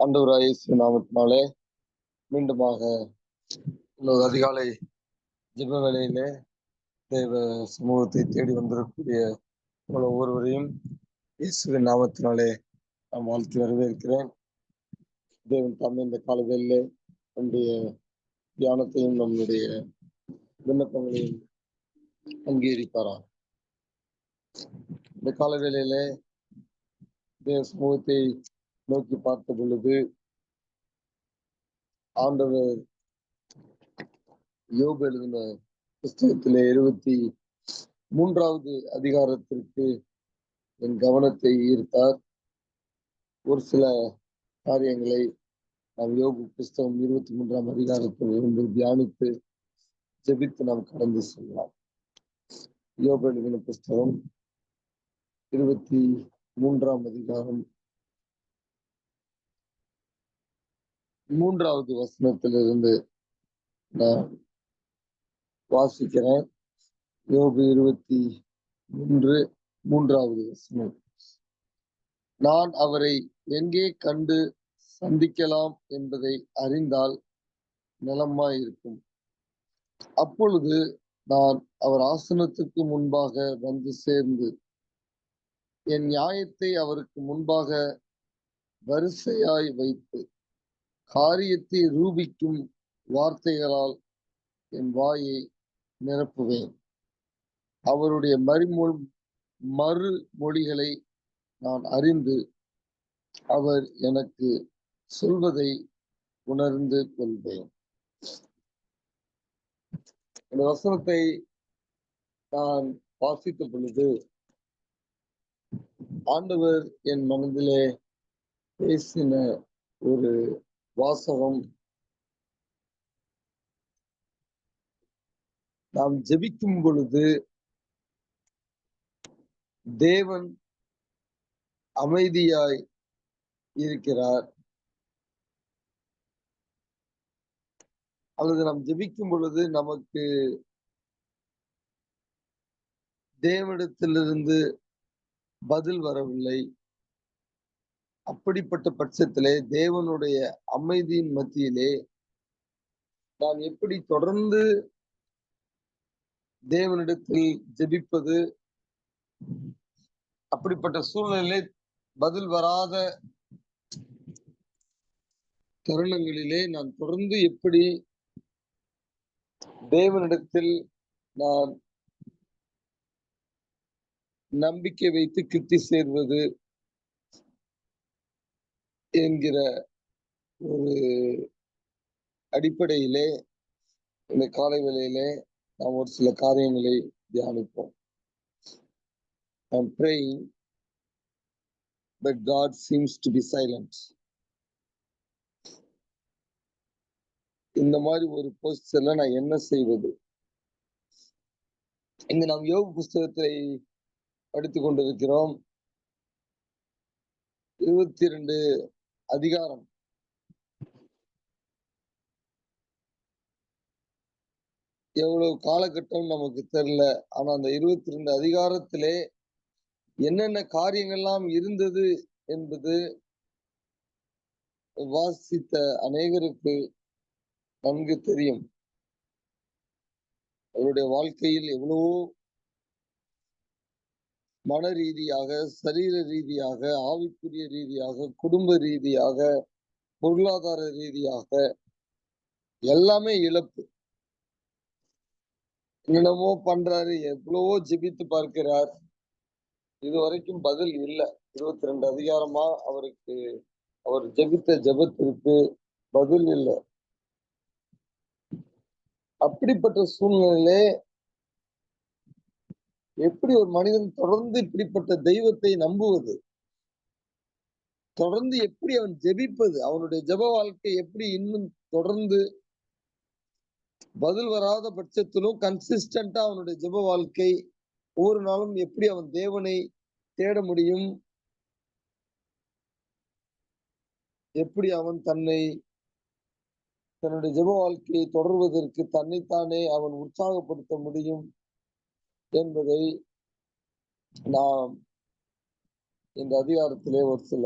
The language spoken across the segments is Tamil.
ஆண்டவராகிய இயேசு நாமத்தினாலே மீண்டுமாக இன்னொரு அதிகாலை ஜெப வேளையிலே தேவ சமூகத்தை தேடி வந்திருக்கக்கூடிய உங்கள் ஒவ்வொருவரையும் இயேசுவின் நாமத்தினாலே நான் வாழ்த்தி வரவேற்கிறேன். தேவன் தாமே இந்த காலங்களிலே நம்முடைய தியானத்தையும் நம்முடைய விண்ணப்பங்களையும் அங்கீகரிப்பாரா. இந்த காலவேளையிலே தேவ சமூகத்தை நோக்கி பார்த்த பொழுது ஆண்டவர் யோபு எழுதின புஸ்தகத்திலே 23வது அதிகாரத்திற்கு என் கவனத்தை ஈர்த்தார். ஒரு சில காரியங்களை நாம் யோபு புஸ்தகம் 23ஆம் அதிகாரத்தில் இருந்து தியானித்து ஜெபித்து நாம் கடந்து செல்லலாம். யோபு எழுதின புஸ்தகம் 23ஆம் அதிகாரம் 3வது வசனத்திலிருந்து நான் வாசிக்கிறேன். யோபு 23:3வது வசனம். நான் அவரை எங்கே கண்டு சந்திக்கலாம் என்பதை அறிந்தால் நலமாயிருக்கும். அப்பொழுது நான் அவர் ஆசனத்துக்கு முன்பாக வந்து சேர்ந்து என் நியாயத்தை அவருக்கு முன்பாக வரிசையாய் வைத்து காரியத்தை ரூபிக்கும் வார்த்தைகளால் என் வாயை நிரப்புவேன். அவருடைய மறுமொழிகளை நான் அறிந்து அவர் எனக்கு சொல்வதை உணர்ந்து கொள்வேன். இந்த வசனத்தை நான் வாசித்த பொழுது ஆண்டவர் என் மனதிலே பேசின ஒரு வாசகம், நாம் ஜெபிக்கும் பொழுது தேவன் அமைதியாய் இருக்கிறார், அல்லது நாம் ஜெபிக்கும் பொழுது நமக்கு தேவனிடத்திலிருந்து பதில் வரவில்லை. அப்படிப்பட்ட பட்சத்திலே தேவனுடைய அமைதியின் மத்தியிலே நான் எப்படி தொடர்ந்து தேவனிடத்தில் ஜெபிப்பது? அப்படிப்பட்ட சூழ்நிலையிலே பதில் வராத தருணங்களிலே நான் தொடர்ந்து எப்படி தேவனிடத்தில் நான் நம்பிக்கை வைத்து கிட்டி சேர்வது என்கிற ஒரு அடிப்படையிலே இந்த காலை வேளையிலே நாம் ஒரு சில காரியங்களை தியானிப்போம். I'm praying, but God seems to be silent. இந்த மாதிரி ஒரு பொசிஷன்ல நான் என்ன செய்வது? இங்க நாம் யோபு புஸ்தகத்தை படித்துக் கொண்டிருக்கிறோம். 22 அதிகாரம். எவ்வளவு காலகட்டம் நமக்கு தெரியல. ஆனா அந்த 22 அதிகாரத்திலே என்னென்ன காரியங்கள்லாம் இருந்தது என்பது வாசித்த அநேகருக்கு நன்கு தெரியும். அவருடைய வாழ்க்கையில் எவ்வளவோ மன ரீதியாக, சரீர ரீதியாக, ஆவிக்குரிய ரீதியாக, குடும்ப ரீதியாக, பொருளாதார ரீதியாக எல்லாமே இழப்பு. என்னென்னமோ பண்றாரு, எவ்வளவோ ஜெபித்து பார்க்கிறார், இதுவரைக்கும் பதில் இல்லை. 22 அதிகாரமா அவருக்கு அவர் ஜெபித்த ஜெபத்திற்கு பதில் இல்லை. அப்படிப்பட்ட சூழ்நிலையிலே எப்படி ஒரு மனிதன் தொடர்ந்து இப்படிப்பட்ட தெய்வத்தை நம்புவது? தொடர்ந்து எப்படி அவன் ஜெபிப்பது? அவனுடைய ஜெப வாழ்க்கை எப்படி இன்னும் தொடர்ந்து பதில் வராத பட்சத்திலும் கன்சிஸ்டன்டா அவனுடைய ஜெப வாழ்க்கை ஒவ்வொரு நாளும் எப்படி அவன் தேவனை தேட முடியும்? எப்படி அவன் தன்னுடைய ஜெப வாழ்க்கையை தொடர்வதற்கு தன்னைத்தானே அவன் உற்சாகப்படுத்த முடியும் என்பதை நாம் இந்த அதிகாரத்திலே ஒரு சில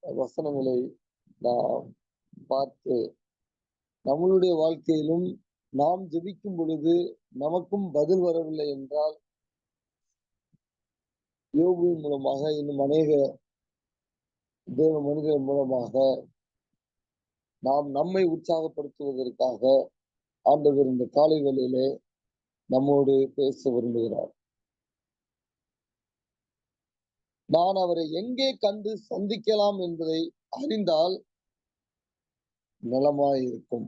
வசனங்களை நாம் பார்த்து நம்மளுடைய வாழ்க்கையிலும் நாம் ஜெபிக்கும் பொழுது நமக்கும் பதில் வரவில்லை என்றால் யோபுவின் மூலமாக இன்னும் அநேக தேவ மனிதர் மூலமாக நாம் நம்மை உற்சாகப்படுத்துவதற்காக ஆண்டவர் இந்த காலை வேளையிலே நம்மோடு பேச விரும்புகிறார். நான் அவரை எங்கே கண்டு சந்திக்கலாம் என்பதை அறிந்தால் நலமாயிருக்கும்.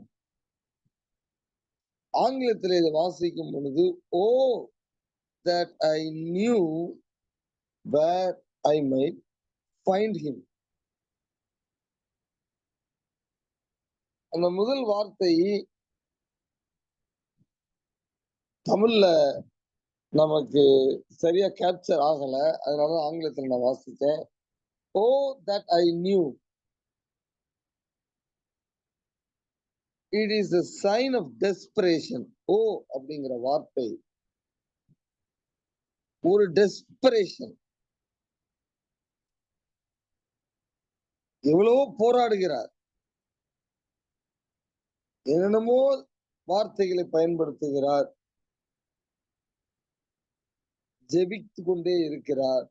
ஆங்கிலத்தில் இதை வாசிக்கும் பொழுது, ஓ that I knew where I might find him. அந்த முதல் வார்த்தை தமிழ்ல நமக்கு சரியா கேப்சர் ஆகல, அதனால ஆங்கிலத்தில் நான் வாசித்தேன். ஓ that I knew. It is a sign of desperation. ஓ அப்படிங்கிற வார்த்தை ஒரு டெஸ்பரேஷன். எவ்வளவோ போராடுகிறார், என்னென்னமோ வார்த்தைகளை பயன்படுத்துகிறார், ஜெபித்து கொண்டே இருக்கிறார்,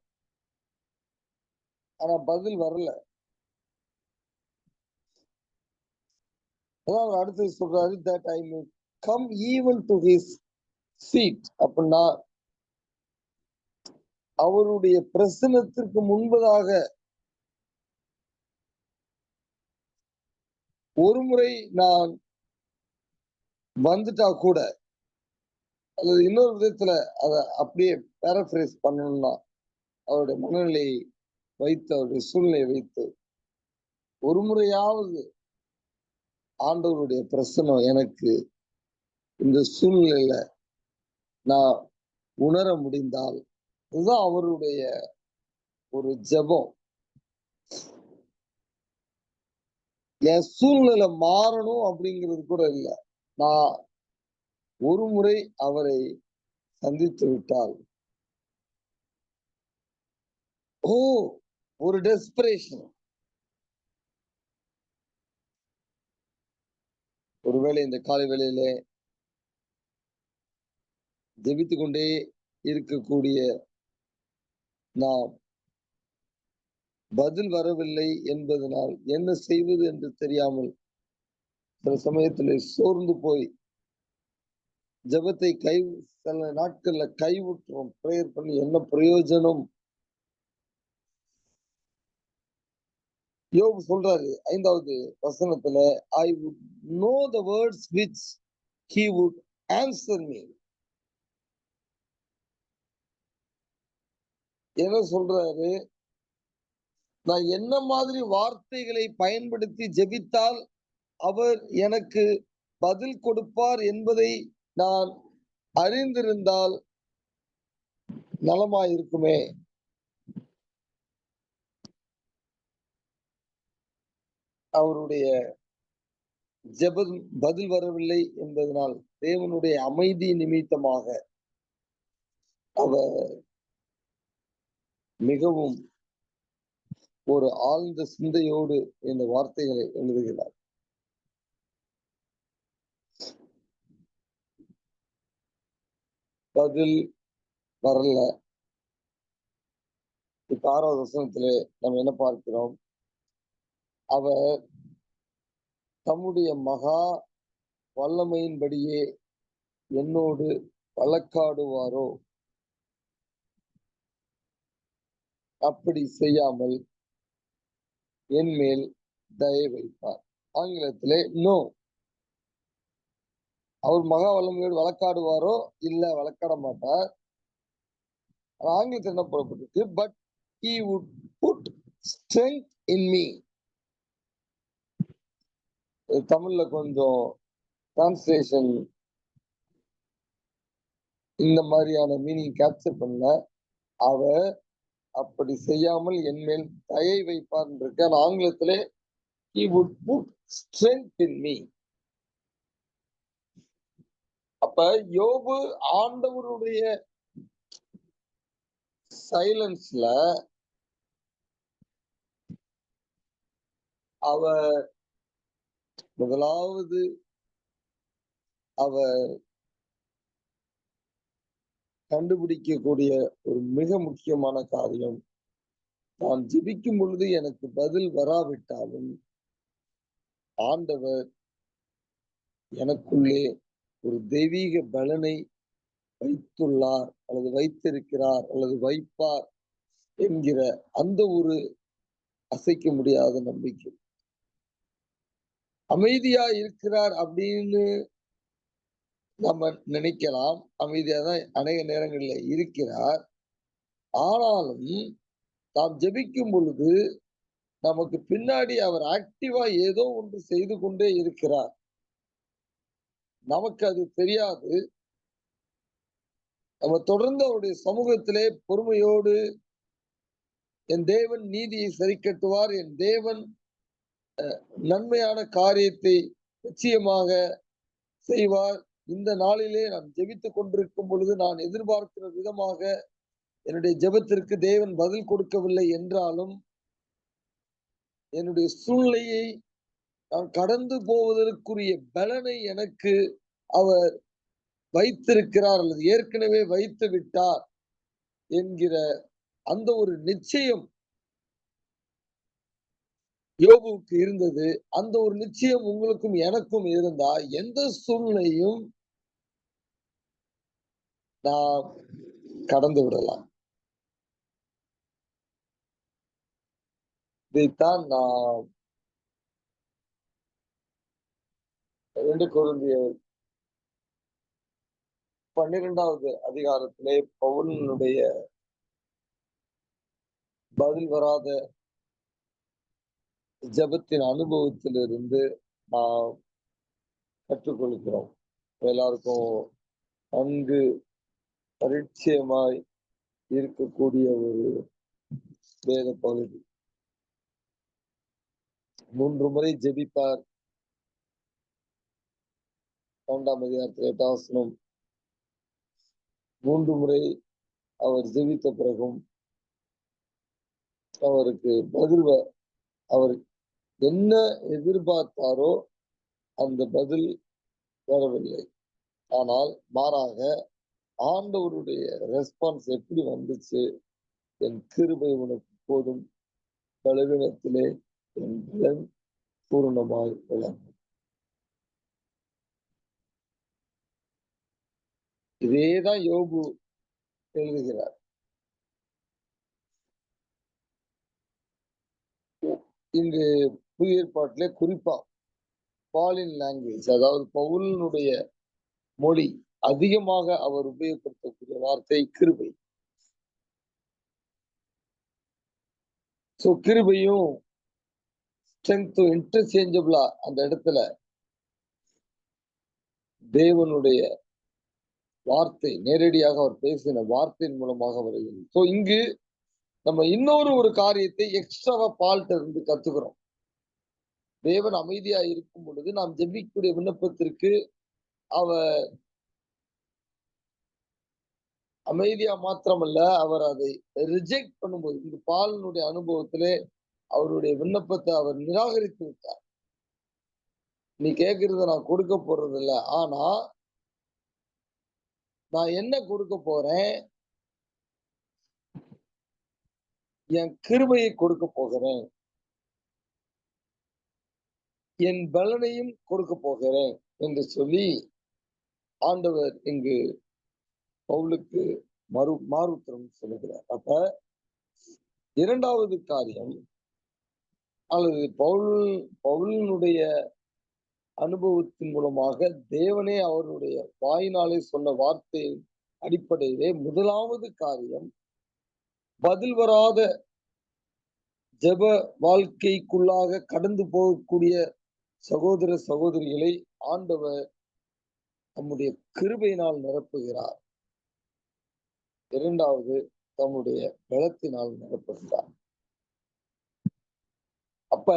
ஆனா பதில் வரல. அதான் அவர் அடுத்து சொல்றாரு, that I may come even to his feet. அப்படின்னா அவருடைய பிரசன்னத்திற்கு முன்பதாக ஒரு முறை நான் வந்துட்டா கூட, அல்லது இன்னொரு விதத்துல அதை அப்படியே பேரஃப்ரேஸ் பண்ணணும்னா, அவருடைய மனநிலையை வைத்து, அவருடைய சூழ்நிலையை வைத்து, ஒரு முறையாவது ஆண்டவருடைய பிரசன்னம் எனக்கு இந்த சூழ்நிலையில நான் உணர முடிந்தால், இதுதான் அவருடைய ஒரு ஜெபம். என் சூழ்நிலை மாறணும் அப்படிங்கிறது கூட இல்லை, நான் ஒரு முறை அவரை சந்தித்து விட்டால், ஓ ஒரு டெஸ்பரேஷன். ஒருவேளை இந்த காலை வேளையிலே ஜெபித்து கொண்டே இருக்கக்கூடிய நாம் பதில் வரவில்லை என்பதனால் என்ன செய்வது என்று தெரியாமல் சில சமயத்தில் சோர்ந்து போய் ஜெபத்தை சில நாட்கள்ல கைவிட்டுறோம். பிரேயர் பண்ணி என்ன பிரயோஜனம்? யோபு சொல்றாரு 5வது வசனத்துல, I would know the words which he would answer me. என்ன சொல்றாரு? நான் என்ன மாதிரி வார்த்தைகளை பயன்படுத்தி ஜெபித்தால் அவர் எனக்கு பதில் கொடுப்பார் என்பதை நான் அறிந்திருந்தால் நலமாயிருக்குமே. அவருடைய ஜெபம் பதில் வரவில்லை என்பதனால் தேவனுடைய அமைதி நிமித்தமாக அவர் மிகவும் ஒரு ஆழ்ந்த சிந்தையோடு இந்த வார்த்தைகளை எழுதுகிறார். பதில் வரல. இப்ப 6வது வசனத்திலே நம்ம என்ன பார்க்கிறோம்? அவர் தம்முடைய மகா வல்லமையின்படியே என்னோடு வழக்காடுவாரோ? அப்படி செய்யாமல் என் மேல் தயை வைப்பார். ஆங்கிலத்திலே நோ. அவர் மகா வல்லமையோடு வழக்காடுவாரோ? இல்ல, வழக்காட மாட்டார். ஆங்கிலத்தில் என்ன போடப்பட்டிருக்கு? But he would put strength in me. தமிழ்ல கொஞ்சம் டிரான்ஸ்லேஷன் இந்த மாதிரியான மீனிங் கேப்சர் பண்ணல. அவர் அப்படி செய்யாமல் என் மேல் தயை வைப்பார் இருக்கு. ஆனா ஆங்கிலத்திலே he would put strength in me. அப்ப யோபு ஆண்டவருடைய சைலன்ஸ்ல அவர் முதலாவது அவர் கண்டுபிடிக்கக்கூடிய ஒரு மிக முக்கியமான காரியம், நான் ஜெபிக்கும் பொழுது எனக்கு பதில் வராவிட்டாலும் ஆண்டவர் எனக்குள்ளே ஒரு தெய்வீக பலனை வைத்துள்ளார் அல்லது வைத்திருக்கிறார் அல்லது வைப்பார் என்கிற அந்த ஒரு அசைக்க முடியாத நம்பிக்கை. அமைதியா இருக்கிறார் அப்படின்னு நம்ம நினைக்கலாம். அமைதியா தான் அநேக நேரங்கள்ல இருக்கிறார். ஆனாலும் நாம் ஜெபிக்கும் பொழுது நமக்கு பின்னாடி அவர் ஆக்டிவா ஏதோ ஒன்று செய்து கொண்டே இருக்கிறார். நமக்கு அது தெரியாது. நம்ம தொடர்ந்து அவருடைய சமூகத்திலே பொறுமையோடு என் தேவன் நீதியை சரிக்கட்டுவார், என் தேவன் நன்மையான காரியத்தை நிச்சயமாக செய்வார். இந்த நாளிலே நான் ஜெபித்துக் கொண்டிருக்கும் பொழுது நான் எதிர்பார்க்கிற விதமாக என்னுடைய ஜெபத்திற்கு தேவன் பதில் கொடுக்கவில்லை என்றாலும் என்னுடைய சூழ்நிலையை நான் கடந்து போவதற்குரிய பலனை எனக்கு அவர் வைத்திருக்கிறார் அல்லது ஏற்கனவே வைத்து விட்டார் என்கிற அந்த ஒரு நிச்சயம் யோபுவுக்கு இருந்தது. அந்த ஒரு நிச்சயம் உங்களுக்கும் எனக்கும் இருந்தா எந்த சூழ்நிலையும் நாம் கடந்து விடலாம். இதைத்தான் நாம் 2 கொரிந்தியர் 12வது அதிகாரத்திலே பவுலினுடைய பதில் வராத ஜெபத்தின் அனுபவத்திலிருந்து நாம் கற்றுக்கொள்கிறோம். எல்லாருக்கும் நன்கு பரிச்சயமாய் இருக்கக்கூடிய ஒரு வேத பகுதி. 3 முறை ஜெபிப்பார். 2ஆம் அதிகாரத்தில் 8ஆம் வசனம். 3 முறை அவர் ஜெபித்த பிறகும் அவருக்கு பதில் அவர் என்ன எதிர்பார்த்தாரோ அந்த பதில் வரவில்லை. ஆனால் மாறாக ஆண்டவருடைய ரெஸ்பான்ஸ் எப்படி வந்துச்சு? என் கிருபை உனக்கு போதும், பலவீனத்திலே என் பலன் பூரணமாய் விளங்கும். இதேதான் யோபு எழுதுகிறார். இங்கு புதிய ஏற்பாட்டிலே குறிப்பா பாலின் லாங்குவேஜ், அதாவது பவுலினுடைய மொழி அதிகமாக அவர் உபயோகப்படுத்தக்கூடிய வார்த்தை கிருபை. சோ கிருபையும் ஸ்ட்ரென்த்தும் இன்டர்சேஞ்சபிளா அந்த இடத்துல தேவனுடைய வார்த்தை நேரடியாக அவர் பேசின வார்த்தையின் மூலமாக வருகிறது. சோ இங்கு நம்ம இன்னொரு ஒரு காரியத்தை எக்ஸ்ட்ராவா பால்ட்ட இருந்து கத்துக்கிறோம். தேவன் அமைதியா இருக்கும் பொழுது நாம் ஜெபிக்கக்கூடிய விண்ணப்பத்திற்கு அவர் அமைதியா மாத்திரமல்ல, அவர் அதை ரிஜெக்ட் பண்ணும்போது இந்த பாலனுடைய அனுபவத்திலே அவருடைய விண்ணப்பத்தை அவர் நிராகரித்து விட்டார். நீ கேட்கறத நான் கொடுக்க போறது இல்லை, ஆனா நான் என்ன கொடுக்க போறேன்? என் கிருபையை கொடுக்க போகிறேன், என் பலனையும் கொடுக்க போகிறேன் என்று சொல்லி ஆண்டவர் இங்கு பவுலுக்கு மாறுத்தரம் சொல்லுகிறார். அப்ப 2வது காரியம் அல்லது பவுலினுடைய அனுபவத்தின் மூலமாக தேவனே அவருடைய வாயினாலே சொன்ன வார்த்தையின் அடிப்படையிலே முதலாவது காரியம், பதில் வராத ஜெப வாழ்க்கைக்குள்ளாக கடந்து போகக்கூடிய சகோதர சகோதரிகளை ஆண்டவர் நம்முடைய கிருபையினால் நிரப்புகிறார். 2வது தம்முடைய பலத்தினால் நிரப்புகிறார். அப்ப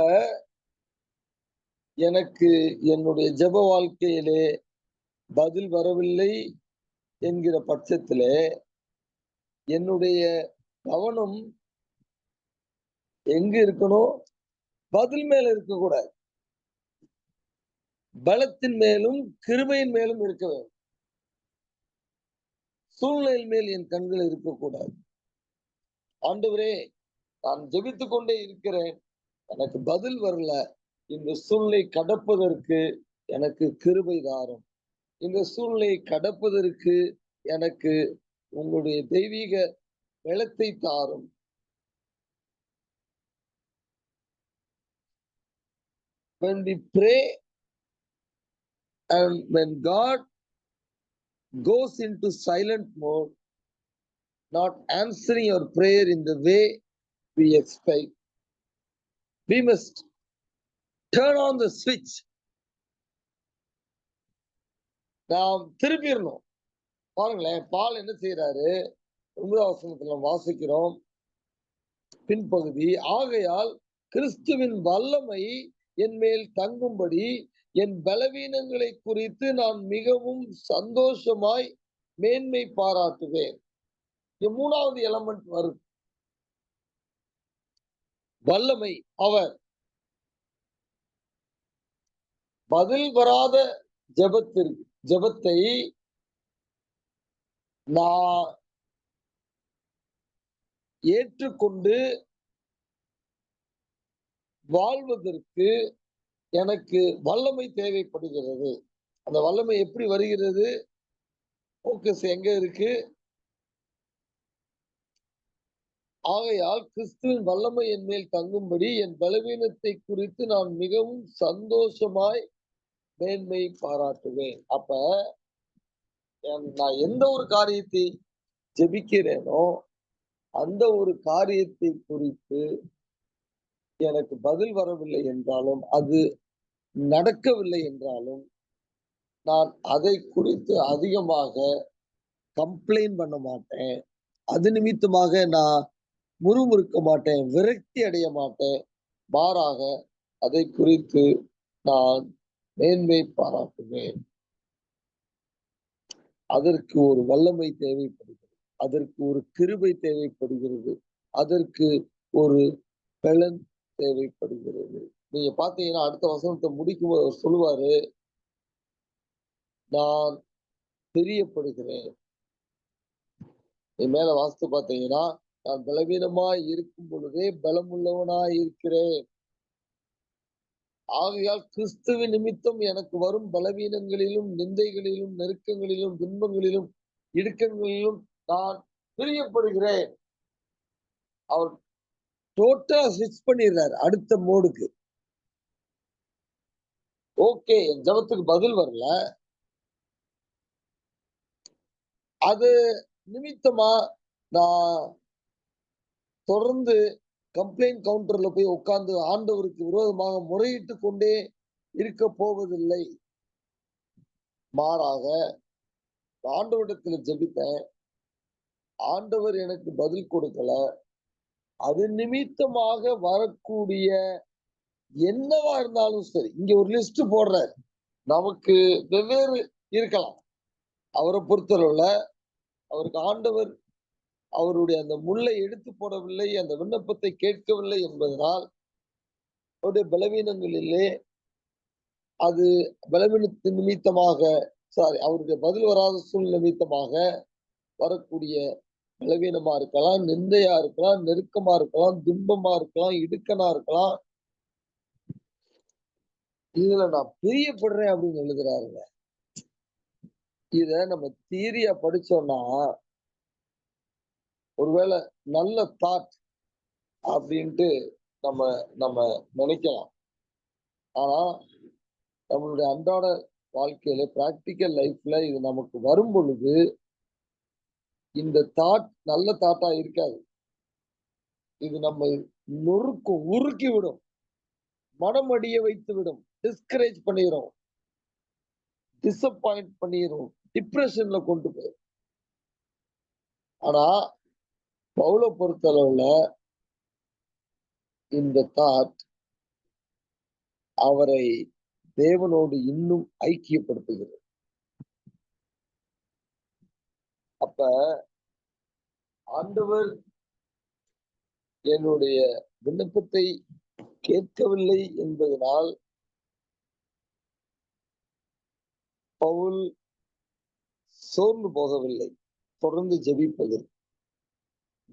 எனக்கு என்னுடைய ஜெப வாழ்க்கையிலே பதில் வரவில்லை என்கிற பட்சத்திலே என்னுடைய கவனம் எங்க இருக்கணும்? பதில் மேல இருக்கக்கூடாது, பலத்தின் மேலும் கிருபையின் மேலும் இருக்க வேண்டும். சூழ்நிலையின் மேல் என் கண்கள் இருக்கக்கூடாது. ஆண்டவரே, நான் ஜெபித்துக் கொண்டே இருக்கிறேன், எனக்கு பதில் வரல. இந்த சூழ்நிலை கடப்பதற்கு எனக்கு கிருபை தாரும். இந்த சூழ்நிலையை கடப்பதற்கு எனக்கு உங்களுடைய தெய்வீக பலத்தை தாரும். When we pray and when God goes into silent mode, not answering your prayer in the way we expect, we must turn on the switch. நாம் திருப்பிடணும். பாருங்களேன், பால் என்ன செய்யறாரு? 9ஆம் வசனத்துல வாசிக்கிறோம் பின்பகுதி, ஆகையால் கிறிஸ்துவின் வல்லமை என் மேல் தங்கும்படி என் பலவீனங்களை குறித்து நான் மிகவும் சந்தோஷமாய் மேன்மை பாராட்டுவேன். 3வது எலமெண்ட் வருது, வல்லமை. அவர் பதில் வராத ஜெபத்தை நான் ஏற்றுக்கொண்டு வாழ்வதற்கு எனக்கு வல்லமை தேவைப்படுகிறது. அந்த வல்லமை எப்படி வருகிறது? போக்கஸ் எங்க இருக்கு? ஆகையால் கிறிஸ்துவின் வல்லமை என் மேல் தங்கும்படி என் பலவீனத்தை குறித்து நான் மிகவும் சந்தோஷமாய் மேன்மை பாராட்டுவேன். அப்ப நான் எந்த ஒரு காரியத்தை ஜெபிக்கிறேனோ அந்த ஒரு காரியத்தை குறித்து எனக்கு பதில் வரவில்லை என்றாலும், அது நடக்கவில்லை என்றாலும், நான் அதை குறித்து அதிகமாக கம்ப்ளைண்ட் பண்ண மாட்டேன். அது நிமித்தமாக நான் முறுமுறுக்க மாட்டேன், விரக்தி அடைய மாட்டேன். மாறாக அதை குறித்து நான் மேன்மை பாராட்டுவேன். அதற்கு ஒரு வல்லமை தேவைப்படுகிறது, அதற்கு ஒரு கிருபை தேவைப்படுகிறது, அதற்கு ஒரு பலன் தேவைப்படுகிறது. நீங்க பாத்தீங்கன்னா அடுத்த வசனத்தை முடிக்கும் போது சொல்லுவாரு, நான் பிரியப்படுகிறேன். என் மேல வாஸ்து பாத்தீங்கன்னா, நான் பலவீனமாய் இருக்கும் பொழுதே பலமுள்ளவனாய் இருக்கிறேன். ஆகையால் கிறிஸ்துவின் நிமித்தம் எனக்கு வரும் பலவீனங்களிலும் நிந்தைகளிலும் நெருக்கங்களிலும் துன்பங்களிலும் இடுக்கங்களிலும் நான் பிரியப்படுகிறேன். அவர் டோட்டலா ஸ்விட்ச் பண்ணிடுறாரு அடுத்த மோடுக்கு. ஓகே, என் ஜபத்துக்கு பதில் வரல, அது நிமித்தமா நான் தொடர்ந்து கம்ப்ளைண்ட் கவுண்டர்ல போய் உட்கார்ந்து ஆண்டவருக்கு விரோதமாக முறையிட்டு கொண்டே இருக்க போவதில்லை. மாறாக ஆண்டவரிடத்துல ஜெபித்தேன், ஆண்டவர் எனக்கு பதில் கொடுக்கல, அது நிமித்தமாக வரக்கூடிய என்னவா இருந்தாலும் சரி, இங்க ஒரு லிஸ்ட் போடுறாரு. நமக்கு வெவ்வேறு இருக்கலாம். அவரை பொறுத்தளவுல அவருக்கு ஆண்டவர் அவருடைய அந்த முள்ளை எடுத்து போடவில்லை, அந்த விண்ணப்பத்தை கேட்கவில்லை என்பதனால் அவருடைய பலவீனங்களிலே அது பலவீனத்தின் நிமித்தமாக அவருடைய பதில் வராத சூழ்நிலை நிமித்தமாக வரக்கூடிய பலவீனமா இருக்கலாம், நிந்தையா இருக்கலாம், நெருக்கமா இருக்கலாம், துன்பமா இருக்கலாம், இடுக்கனா இருக்கலாம். இதுல நான் பிரியப்படுறேன் அப்படின்னு எழுதுறாருங்க. இத நம்ம தியரியா படிச்சோம்னா ஒருவேளை நல்ல தாட் அப்படின்ட்டு நம்ம நம்ம நினைக்கலாம். ஆனா நம்மளுடைய அன்றாட வாழ்க்கையில பிராக்டிக்கல் லைஃப்ல இது நமக்கு வரும் பொழுது இந்த தாட் நல்ல தாட்டா இருக்காது. இது நம்ம நொறுக்கும், உருக்கி விடும், மனம் அடிய வைத்து விடும், டிஸ்கரேஜ் பண்ணிடும், டிசப்பாயிண்ட் பண்ணிடும், டிப்ரெஷன்ல கொண்டு போய். ஆனா பவுலை பொறுத்தளவுல இந்த தாட் அவரை தேவனோடு இன்னும் ஐக்கியப்படுத்துகிறது. அப்ப ஆண்டவர் என்னுடைய விண்ணப்பத்தை கேட்கவில்லை என்பதனால் பவுல் சோர்ந்து போகவில்லை, தொடர்ந்து ஜெபிப்பது.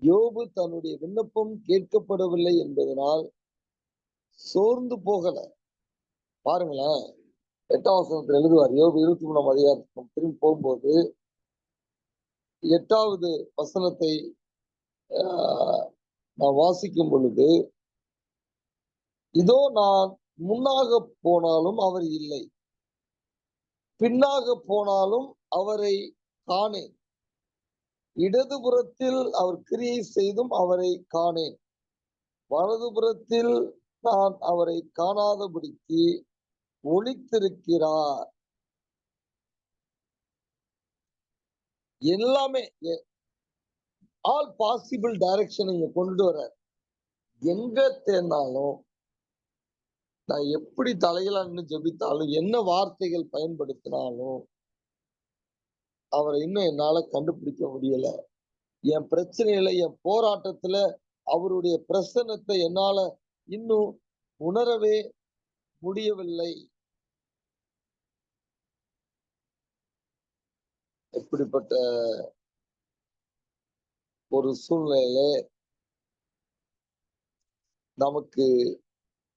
யோபு தன்னுடைய விண்ணப்பம் கேட்கப்படவில்லை என்பதனால் சோர்ந்து போகல. பாருங்களேன், 8ஆம் வசனத்தில் எழுதுவார். யோபு 23ஆம் அதிகாரத்துக்கு திரும்பி போகும்போது 8வது வசனத்தை நான் வாசிக்கும் பொழுது, இதோ நான் முன்னாக போனாலும் அவர் இல்லை, பின்னாக போனாலும் அவரை காணேன், இடதுபுறத்தில் அவர் கிரியை செய்தும் அவரை காணேன், வலதுபுறத்தில் நான் அவரை காணாதபடிக்கு ஒளித்திருக்கிறார். எல்லாமே ஆல் பாசிபிள் டைரக்ஷன் இங்க கொண்டு வர, எங்க தேர்ந்தாலும், நான் எப்படி தலையிலான்னு ஜெபித்தாலும், என்ன வார்த்தைகள் பயன்படுத்தினாலும் அவரை இன்னும் என்னால கண்டுபிடிக்க முடியல. என் பிரச்சனையில, என் போராட்டத்துல அவருடைய பிரசன்னத்தை என்னால இன்னும் உணரவே முடியவில்லை. எப்படிப்பட்ட ஒரு சூழ்நிலையில நமக்கு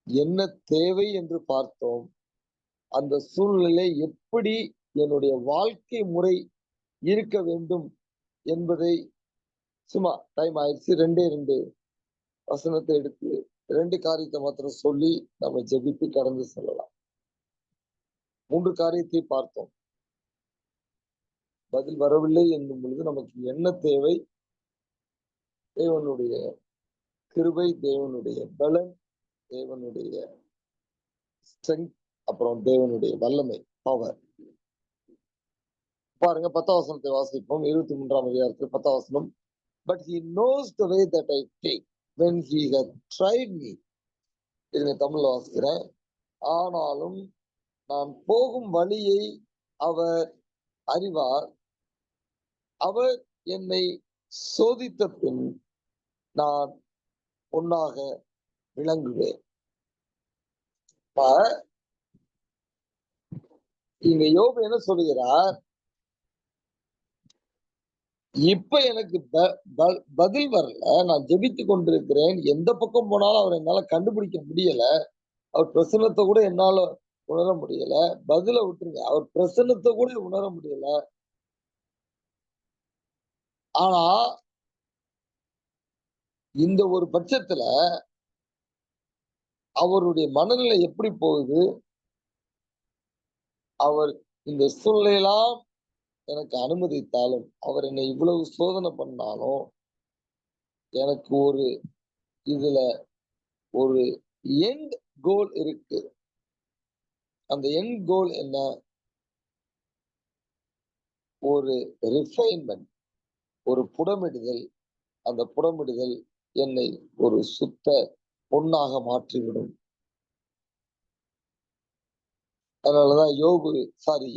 என்ன தேவை என்று பார்த்தோம். அந்த சூழ்நிலை எப்படி என்னுடைய வாழ்க்கை முறை இருக்க வேண்டும் என்பதை, சும்மா டைம் ஆயிடுச்சு, 2 வசனத்தை எடுத்து 2 காரியத்தை மாத்திரம் சொல்லி நம்ம ஜெபித்து கடந்து செல்லலாம். 3 காரியத்தை பார்த்தோம். பதில் வரவில்லை என்னும் பொழுது நமக்கு என்ன தேவை? தேவனுடைய கிருபை, தேவனுடைய பலன், தேவனுடைய ஸ்ட்ரெங்க், அப்புறம் தேவனுடைய வல்லமை, பவர். பாருங்க, 10ஆம் வசனத்தை வாசிப்போம். 23ஆம் அதிகாரத்தில் 10ஆம் வசனம். But he knows the way that I take when he hath tried me. இதனை தமிழ்ல வாசிக்கிறேன். ஆனாலும் நான் போகும் வழியை அவர் அறிவார், அவர் என்னை சோதித்த பின் நான் பொன்னாக விளங்குவேன். இங்க யோபு என்ன சொல்லுகிறார்? இப்ப எனக்கு பதில் வரல, நான் ஜெபித்து கொண்டிருக்கிறேன், எந்த பக்கம் போனாலும் அவர் என்னால கண்டுபிடிக்க முடியல, அவர் பிரசன்னத்தை கூட என்னால உணர முடியல. பதில விட்டுருங்க, அவர் பிரசன்னத்தை கூட உணர முடியல. ஆனா இந்த ஒரு பட்சத்துல அவருடைய மனநிலை எப்படி போகுது? அவர் இந்த சூழ்நிலையெல்லாம் எனக்கு அனுமதித்தாலும், அவர் என்னை இவ்வளவு சோதனை பண்ணாலும், எனக்கு ஒரு இதுல ஒரு எண்ட் கோல் இருக்கு. அந்த எண்ட் கோல் என்ன? ஒரு ரிஃபைன்மெண்ட், ஒரு புடமிடுதல். அந்த புடமிடுதல் என்னை ஒரு சுத்த பொன்னாக மாற்றிவிடும். அதனாலதான்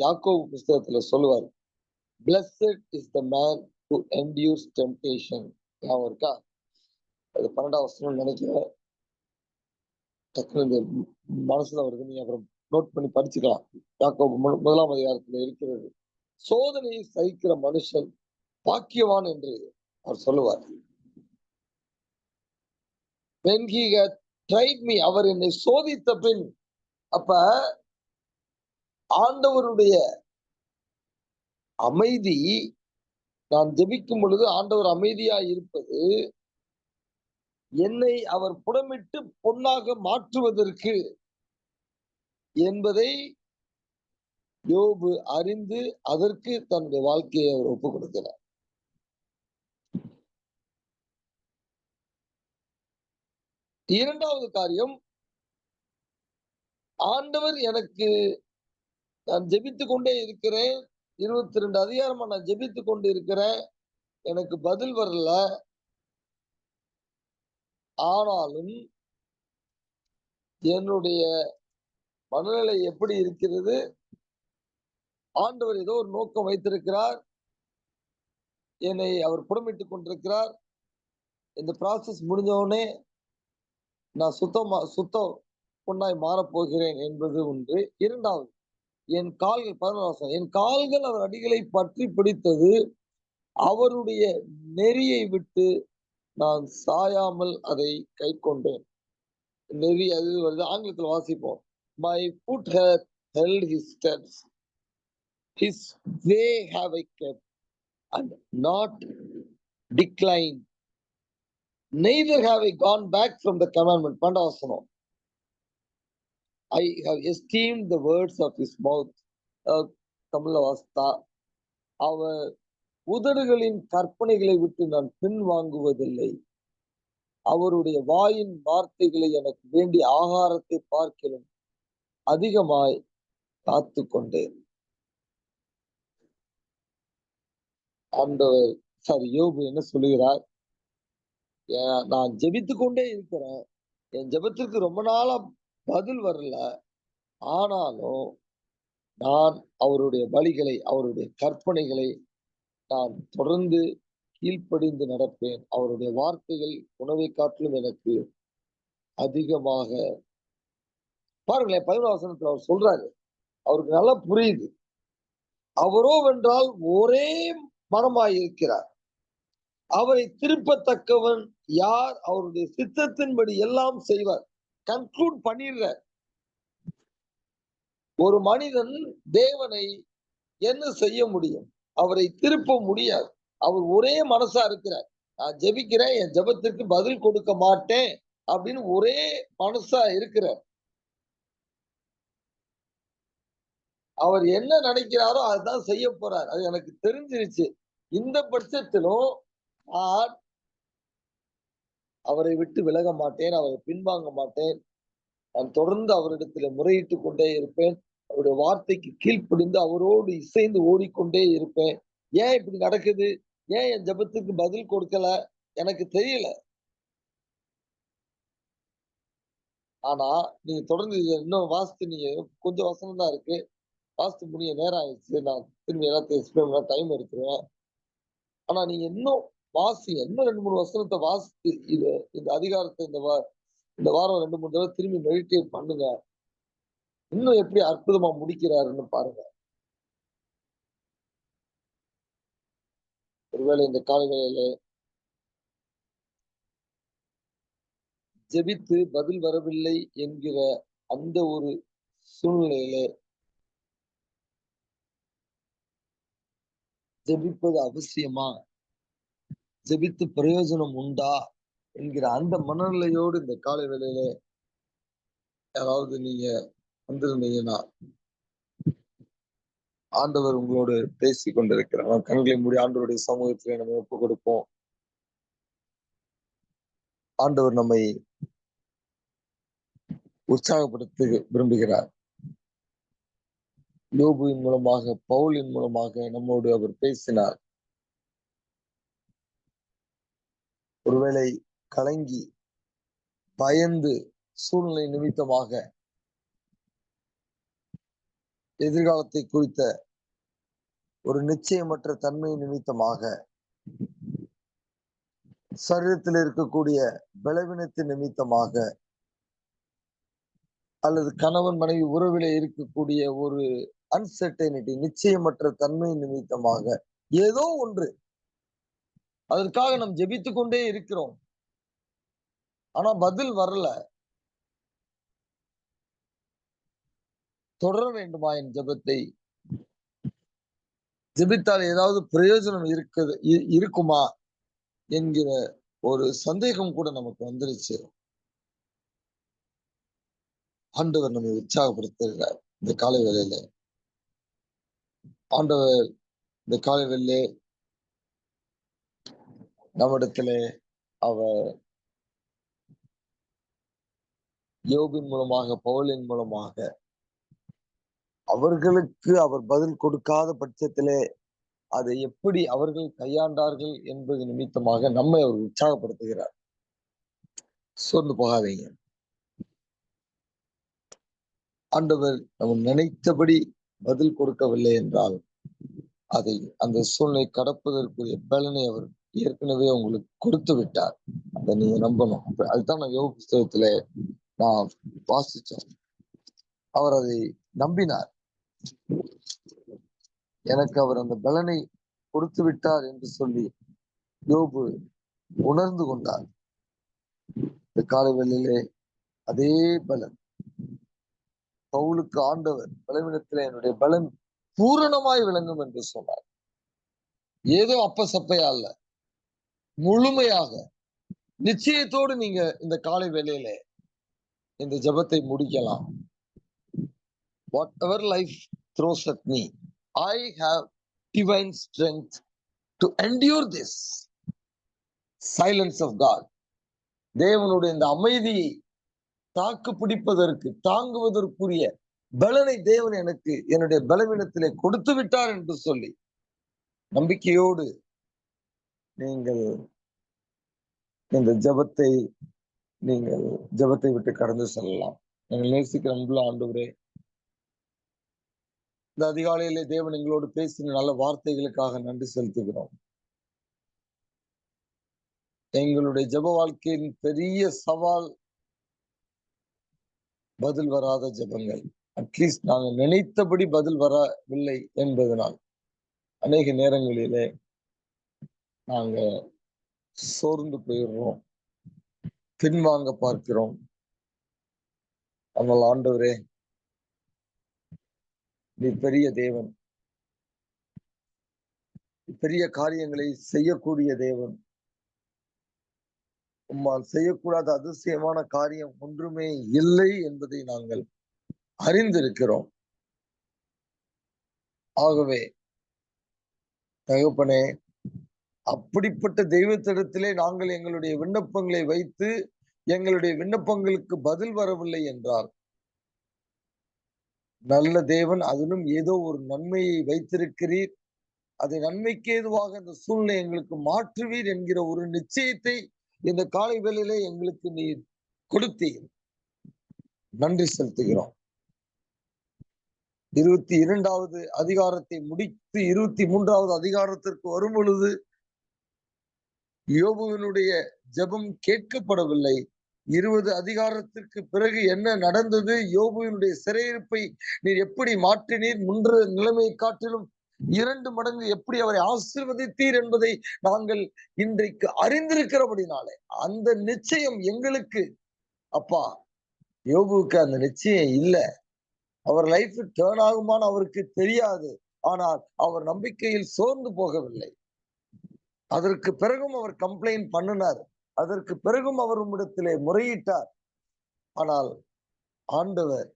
யாக்கோபு புஸ்தகத்துல சொல்லுவார், Blessed is the man who endures temptation. ஞாபகம் இருக்கா? அது 12ஆம் வசனம் நினைக்கிறேன். டக்குனு மனசுல வருது, நீங்க அப்புறம் நோட் பண்ணி படிச்சுக்கலாம். யாக்கோபு 1ஆம் அதிகாரத்துல இருக்கிறது. சோதனையை சகிக்கிற மனுஷன் பாக்கியவான் என்று அவர் சொல்லுவார். When he had tried me, அவர் என்னை சோதித்த பின், அப்ப ஆண்டவருடைய அமைதி, நான் ஜெபிக்கும் பொழுது ஆண்டவர் அமைதியா இருப்பது என்னை அவர் புடமிட்டு பொன்னாக மாற்றுவதற்கு என்பதை யோபு அறிந்து அதற்கு தன்னுடைய வாழ்க்கையை அவர் ஒப்புக் கொடுக்கிறார். இரண்டாவது காரியம், ஆண்டவர் எனக்கு, நான் ஜெபித்துக் கொண்டே இருக்கிறேன், 22 அதிகாரமா நான் ஜெபித்துக் கொண்டு இருக்கிறேன், எனக்கு பதில் வரல. ஆனாலும் என்னுடைய மனநிலை எப்படி இருக்கிறது? ஆண்டவர் ஏதோ ஒரு நோக்கம் வைத்திருக்கிறார், என்னை அவர் புடமிட்டுக் கொண்டிருக்கிறார். இந்த ப்ராசஸ் முடிஞ்ச உடனே நான் சுத்த பொன்னாய் மாறப்போகிறேன் என்பது ஒன்று. இரண்டாவது, என் கால்கள் 11 என் கால்கள் அவர் அடிகளை பற்றி பிடித்தது. அவருடைய நெறியை விட்டு நான் சாயாமல் அதை கைக்கொண்டேன். நெறி அது வருது. ஆங்கிலத்தில் வாசிப்போம். My foot hath held his steps. His way have I kept and not declined. Neither have I gone back from the commandment. 12 வசனம். I have esteemed the words of his mouth. தமிழ்ல வாசித்தா, அவர் உதடுகளின் கற்பனைகளை விட்டு நான் பின் வாங்குவதில்லை. அவருடைய வாயின் வார்த்தைகளை எனக்கு வேண்டிய ஆகாரத்தை பார்க்கிலும் அதிகமாய் காத்து கொண்டேன். ஆண்டவர் யோபு என்ன சொல்லுகிறார்? நான் ஜெபித்து கொண்டே இருக்கிறேன். என் ஜெபத்திற்கு ரொம்ப நாளா பதில் வரல. ஆனாலும் நான் அவருடைய வழிகளை, அவருடைய கற்பனைகளை நான் தொடர்ந்து கீழ்ப்படிந்து நடப்பேன். அவருடைய வார்த்தைகள் உணவை காட்டிலும் எனக்கு அதிகமாக. பாருங்களேன், 11 வசனத்துல அவர் சொல்றாரு, அவருக்கு நல்லா புரியுது. அவரோ வென்றால் ஒரே மனமாய் இருக்கிறார். அவரை திருப்பத்தக்கவன் யார்? அவருடைய சித்தத்தின்படி எல்லாம் செய்வார். கன்க்ளூட் பண்ணிடுறார். ஒரு மனிதன் தேவனை என்ன செய்ய முடியும்? அவரை திருப்ப முடியாது. அவர் ஒரே மனசா இருக்கிறார். நான் ஜெபிக்கிறேன், என் ஜெபத்திற்கு பதில் கொடுக்க மாட்டேன் அப்படின்னு ஒரே மனசா இருக்கிறார். அவர் என்ன நினைக்கிறாரோ அதுதான் செய்ய போறார். அது எனக்கு தெரிஞ்சிருச்சு. இந்த பட்சத்திலும் நான் அவரை விட்டு விலக மாட்டேன், அவரை பின்வாங்க மாட்டேன். நான் தொடர்ந்து அவரிடத்துல முறையிட்டு கொண்டே இருப்பேன். அவருடைய வார்த்தைக்கு கீழ்ப்படிந்து அவரோடு இசைந்து ஓடிக்கொண்டே இருப்பேன். ஏன் இப்படி நடக்குது? ஏன் என் ஜெபத்துக்கு பதில் கொடுக்கல? எனக்கு தெரியல. ஆனா நீங்க தொடர்ந்து இன்னும் வாசித்து, நீங்க கொஞ்சம் வசனம் தான் இருக்கு, வாசித்து முடிய நேரம் ஆயிடுச்சு. நான் திரும்பி எல்லாத்தையும் எக்ஸ்பிளைன் பண்ண டைம் எடுத்துருவேன். ஆனா நீங்க இன்னும் வாசிங்க. இன்னும் 2-3 வசனத்தை வாசித்து இந்த அதிகாரத்தை இந்த வாரம் 2-3 தடவை திரும்பி மெடிடேட் பண்ணுங்க. இன்னும் எப்படி அற்புதமா முடிக்கிறாருன்னு பாருங்க. ஒருவேளை இந்த காலங்களில ஜெபித்து பதில் வரவில்லை என்கிற அந்த ஒரு சூழ்நிலையிலே ஜெபிப்பது அவசியமா? ஜெபித்து பிரயோஜனம் உண்டா என்கிற அந்த மனநிலையோடு இந்த காலை வேளையில யாராவது நீங்க வந்திருந்தீங்கன்னா, ஆண்டவர் உங்களோடு பேசி கொண்டிருக்கிறார். கண்களை மூடி ஆண்டவருடைய சமூகத்திலே நம்ம ஒப்பு கொடுப்போம். ஆண்டவர் நம்மை உற்சாகப்படுத்த விரும்புகிறார். யோபுவின் மூலமாக, பவுலின் மூலமாக நம்மோடு அவர் பேசினார். ஒருவேளை கலங்கி பயந்து சூழ்நிலை நிமித்தமாக, எதிர்காலத்தை குறித்த ஒரு நிச்சயமற்ற தன்மை நிமித்தமாக, சரீரத்தில் இருக்கக்கூடிய பலவீனத்தின் நிமித்தமாக, அல்லது கணவன் மனைவி உறவிலே இருக்கக்கூடிய ஒரு அன்சர்டைனிட்டி, நிச்சயமற்ற தன்மை நிமித்தமாக, ஏதோ ஒன்று அதற்காக நாம் ஜெபித்து கொண்டே இருக்கிறோம். ஆனா பதில் வரல. தொடர வேண்டுமா என் ஜெபத்தை? ஜெபித்தால் ஏதாவது பிரயோஜனம் இருக்குமா என்கிற ஒரு சந்தேகம் கூட நமக்கு வந்துருச்சு. ஆண்டவர் நம்மை உற்சாகப்படுத்துகிறார் இந்த காலை வேளையில. ஆண்டவர் இந்த காலை வேளையிலே நம்மிடத்திலே அவர் யோபின் மூலமாக, பவுலின் மூலமாக அவர்களுக்கு அவர் பதில் கொடுக்காத பட்சத்திலே அதை எப்படி அவர்கள் கையாண்டார்கள் என்பது நிமித்தமாக நம்மை அவர் உற்சாகப்படுத்துகிறார். சோர்ந்து போகாதீங்க. ஆண்டவர் நம்ம நினைத்தபடி பதில் கொடுக்கவில்லை என்றால் அதை அந்த சூழ்நிலை கடப்பதற்குரிய பலனை அவர் ஏற்கனவே உங்களுக்கு கொடுத்து விட்டார். அதை நீங்க நம்பணும். அதுதான் நான் யோபு புஸ்தகத்துல நான் வாசிச்சோம். அவர் அதை நம்பினார். எனக்கு அவர் அந்த பலனை கொடுத்து விட்டார் என்று சொல்லி யோபு உணர்ந்து கொண்டார். இந்த காலை வேளையிலே அதே பலன் பவுலுக்கு ஆண்டவர் பலவீனத்திலே என்னுடைய பலன் பூரணமாய் விளங்கும் என்று சொன்னார். ஏதோ அப்ப சப்பையா அல்ல, முழுமையாக நிச்சயத்தோடு நீங்க இந்த காலை வேளையில இந்த ஜெபத்தை முடிக்கலாம். Whatever life throws at me, I have divine strength to endure this silence of God. தேவனுடைய இந்த அமைதியை தாக்கு பிடிப்பதற்கு தாங்குவதற்குரிய பலனை தேவன் எனக்கு என்னுடைய பலவீனத்திலே கொடுத்து விட்டார் என்று சொல்லி நம்பிக்கையோடு நீங்கள் இந்த ஜெபத்தை விட்டு கடந்து செல்லலாம். நீங்கள் நேசிக்கிற அன்புள்ள ஆண்டவரே, இந்த அதிகாலையிலே தேவன் எங்களோடு பேசின நல்ல வார்த்தைகளுக்காக நன்றி செலுத்துகிறோம். எங்களுடைய ஜெப வாழ்க்கையின் பெரிய சவால் பதில் வராத ஜெபங்கள். அட்லீஸ்ட் நாங்கள் நினைத்தபடி பதில் வரவில்லை என்பதனால் அநேக நேரங்களிலே நாங்க சோர்ந்து போயிடுறோம், பின்வாங்க பார்க்கிறோம். ஆனால் ஆண்டவரே, நீ பெரிய தேவன், பெரிய காரியங்களை செய்யக்கூடிய தேவன். உம்மால் செய்யக்கூடாத அதிசயமான காரியம் ஒன்றுமே இல்லை என்பதை நாங்கள் அறிந்திருக்கிறோம். ஆகவே தகப்பனே, அப்படிப்பட்ட தெய்வத்திடத்திலே நாங்கள் எங்களுடைய விண்ணப்பங்களை வைத்து எங்களுடைய விண்ணப்பங்களுக்கு பதில் வரவில்லை என்றால், நல்ல தேவன் அதிலும் ஏதோ ஒரு நன்மையை வைத்திருக்கிறீர், அதை நன்மைக்கு ஏதுவாக இந்த சூழ்நிலை எங்களுக்கு மாற்றுவீர் என்கிற ஒரு நிச்சயத்தை இந்த காலை வேளையிலே எங்களுக்கு நீர் கொடுத்தீர். நன்றி செலுத்துகிறோம். 22வது அதிகாரத்தை முடித்து 23வது அதிகாரத்திற்கு வரும் பொழுது யோபுவினுடைய ஜெபம் கேட்கப்படவில்லை. 20 அதிகாரத்திற்கு பிறகு என்ன நடந்தது, யோபுவினுடைய சிறையிருப்பை நீர் எப்படி மாற்றினீர், முன்ற நிலைமையை காட்டிலும் 2 மடங்கு எப்படி அவரை ஆசீர்வதித்தீர் என்பதை நாங்கள் இன்றைக்கு அறிந்திருக்கிறபடினாலே அந்த நிச்சயம் எங்களுக்கு, அப்பா, யோபுவுக்கு அந்த நிச்சயம் இல்லை. அவர் லைஃப் டேர்ன் ஆகுமான்னு அவருக்கு தெரியாது. ஆனால் அவர் நம்பிக்கையில் சோர்ந்து போகவில்லை. அதற்கு பிறகும் அவர் கம்ப்ளைண்ட் பண்ணினார். அதற்கு பிறகும் அவர் உம்மிடத்திலே முறையிட்டார். ஆனால் ஆண்டவர்